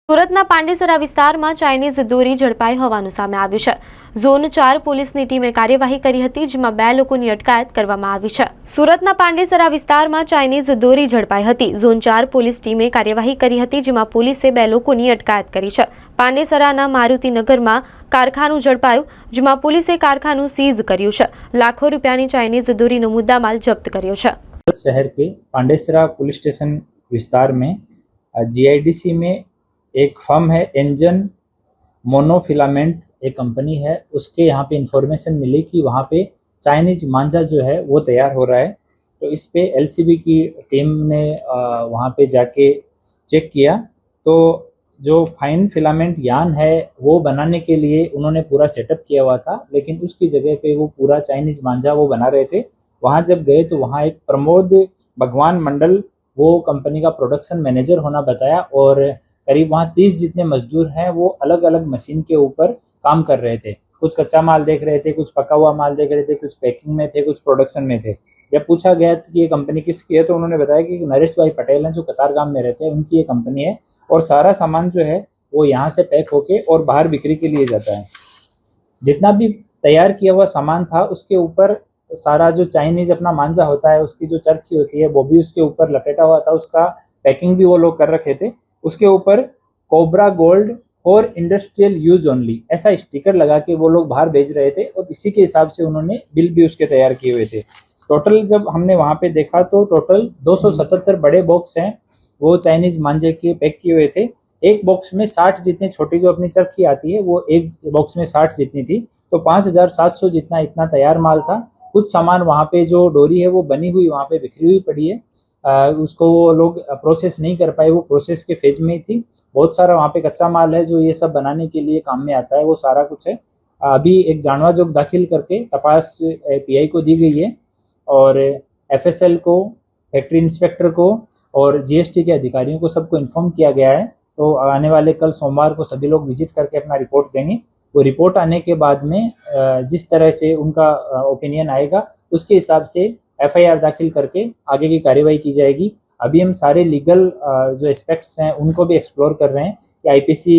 સુરતના પાંડેસરા વિસ્તારમાં ચાઇનીઝ દોરી ઝડપાઈ હોવાનું સામે આવ્યું છે। ઝોન 4 પોલીસની ટીમે કાર્યવાહી કરી હતી, જેમાં 2 લોકોની અટકાયત કરવામાં આવી છે। સુરતના પાંડેસરા વિસ્તારમાં ચાઇનીઝ દોરી ઝડપાઈ હતી। ઝોન 4 પોલીસ ટીમે કાર્યવાહી કરી હતી, જેમાં પોલીસે 2 લોકોની અટકાયત કરી છે। પાંડેસરાના મારુતિનગરમાં કારખાનું ઝડપાયું, જેમાં પોલીસે કારખાનું સીઝ કર્યું છે। લાખો રૂપિયાની ચાઇનીઝ દોરીનો मुद्दामाल जब्त કર્યો છે। शहर के पांडेसरा पुलिस स्टेशन विस्तार में जीआईडीसी में एक फर्म है एंजन मोनोफिलामेंट, एक कंपनी है, उसके यहाँ पे इंफॉर्मेशन मिली कि वहाँ पे चाइनीज मांझा जो है वो तैयार हो रहा है। तो इस पे एलसीबी की टीम ने वहाँ पे जाके चेक किया, तो जो फाइन फिलामेंट यान है वो बनाने के लिए उन्होंने पूरा सेटअप किया हुआ था, लेकिन उसकी जगह पे वो पूरा चाइनीज मांझा वो बना रहे थे। वहाँ जब गए तो वहाँ एक प्रमोद भगवान मंडल वो कंपनी का प्रोडक्शन मैनेजर होना बताया, और करीब वहाँ 30 जितने मजदूर हैं वो अलग अलग मशीन के ऊपर काम कर रहे थे। कुछ कच्चा माल देख रहे थे, कुछ पका हुआ माल देख रहे थे, कुछ पैकिंग में थे, कुछ प्रोडक्शन में थे। जब पूछा गया कि ये कंपनी किसकी है, तो उन्होंने बताया कि नरेश भाई पटेल हैं जो कतारगाम में रहते हैं, उनकी ये कंपनी है, और सारा सामान जो है वो यहाँ से पैक होके और बाहर बिक्री के लिए जाता है। जितना भी तैयार किया हुआ सामान था उसके ऊपर सारा जो चाइनीज अपना मांझा होता है उसकी जो चरखी होती है वो भी उसके ऊपर लपेटा हुआ था, उसका पैकिंग भी वो लोग कर रखे थे। उसके ऊपर cobra gold for industrial use only ऐसा स्टिकर लगा के वो लोग बाहर भेज रहे थे, और इसी के हिसाब से उन्होंने बिल भी उसके तैयार किए हुए थे। टोटल जब हमने वहाँ पे देखा तो टोटल 277 बड़े बॉक्स हैं वो चाइनीज मांझे के पैक किए हुए थे। एक बॉक्स में 60 जितनी छोटी जो अपनी चरखी आती है वो एक बॉक्स में 60 जितनी थी, तो 5700 जितना इतना तैयार माल था। कुछ सामान वहाँ पे जो डोरी है वो बनी हुई वहाँ पे बिखरी हुई पड़ी है, उसको वो लोग प्रोसेस नहीं कर पाए, वो प्रोसेस के फेज में ही थी। बहुत सारा वहाँ पे कच्चा माल है जो ये सब बनाने के लिए काम में आता है, वो सारा कुछ है। अभी एक जानवा जोग दाखिल करके तपास पीआई को दी गई है, और एफएसएल को, फैक्ट्री इंस्पेक्टर को और जीएसटी के अधिकारियों को सबको इन्फॉर्म किया गया है। तो आने वाले कल सोमवार को सभी लोग विजिट करके अपना रिपोर्ट देंगे। वो रिपोर्ट आने के बाद में जिस तरह से उनका ओपिनियन आएगा उसके हिसाब से एफआईआर दाखिल करके आगे की कार्यवाही की जाएगी। अभी हम सारे लीगल जो एस्पेक्ट्स हैं उनको भी एक्सप्लोर कर रहे हैं कि आईपीसी,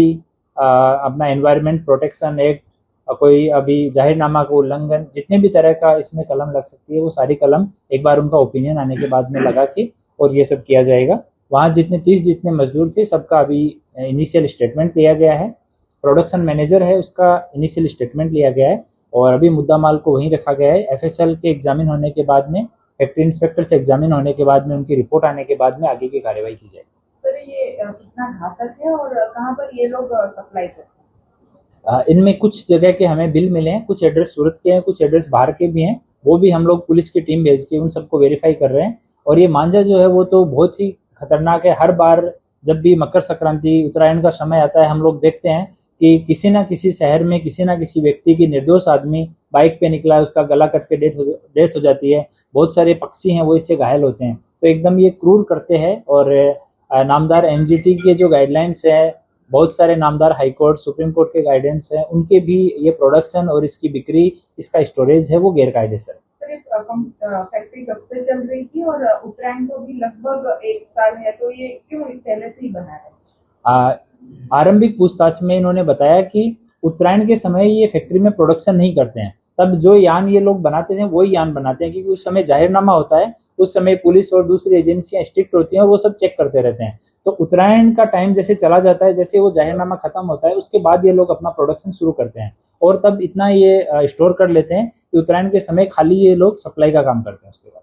अपना एनवायरनमेंट प्रोटेक्शन एक्ट, कोई अभी जाहिरनामा का उल्लंघन, जितने भी तरह का इसमें कलम लग सकती है वो सारी कलम एक बार उनका ओपिनियन आने के बाद में लगा के और ये सब किया जाएगा। वहाँ जितने 30 जितने मजदूर थे सबका अभी इनिशियल स्टेटमेंट लिया गया है। प्रोडक्शन मैनेजर है उसका इनिशियल स्टेटमेंट लिया गया है, और अभी मुद्दा माल को वहीं रखा गया है। एफएसएल के एग्जामिन होने के बाद में, फैक्ट्री इंस्पेक्टर से एग्जामिन होने के बाद में, उनकी रिपोर्ट आने के बाद में आगे की कार्यवाही की जाएगी। सर ये कितना घातक है और कहाँ पर ये लोग सप्लाई करते हैं? इनमें कुछ जगह के हमें बिल मिले हैं, कुछ एड्रेस सूरत के हैं, कुछ एड्रेस बाहर के भी हैं, वो भी हम लोग पुलिस की टीम भेज के उन सबको वेरीफाई कर रहे हैं। और ये मांझा जो है वो तो बहुत ही खतरनाक है। हर बार जब भी मकर संक्रांति, उत्तरायण का समय आता है, हम लोग देखते हैं कि किसी ना किसी शहर में किसी ना किसी व्यक्ति की, निर्दोष आदमी बाइक पे निकला है, उसका गला कट के डेथ हो जाती है। बहुत सारे पक्षी हैं वो इससे घायल होते हैं। तो एकदम ये क्रूर करते हैं, और नामदार एनजीटी के जो गाइडलाइंस है, बहुत सारे नामदार हाई कोर्ट, सुप्रीम कोर्ट के गाइडेंस है, उनके भी ये प्रोडक्शन और इसकी बिक्री, इसका स्टोरेज है वो गैरकायदेसर है। फैक्ट्री कब से चल रही थी और उत्तरायण को भी लगभग 1 साल है, तो ये क्यों पहले से ही बना है? आरंभिक पूछताछ में इन्होंने बताया कि उत्तरायण के समय ये फैक्ट्री में प्रोडक्शन नहीं करते हैं, तब जो यान ये लोग बनाते थे वही यान बनाते हैं, क्योंकि उस समय जाहिरनामा होता है, उस समय पुलिस और दूसरी एजेंसियां स्ट्रिक्ट होती हैं और वो सब चेक करते रहते हैं। तो उत्तरायण का टाइम जैसे चला जाता है, जैसे वो जाहिरनामा खत्म होता है, उसके बाद ये लोग अपना प्रोडक्शन शुरू करते हैं, और तब इतना ये स्टोर कर लेते हैं कि उत्तरायण के समय खाली ये लोग सप्लाई का काम करते हैं उसके बाद।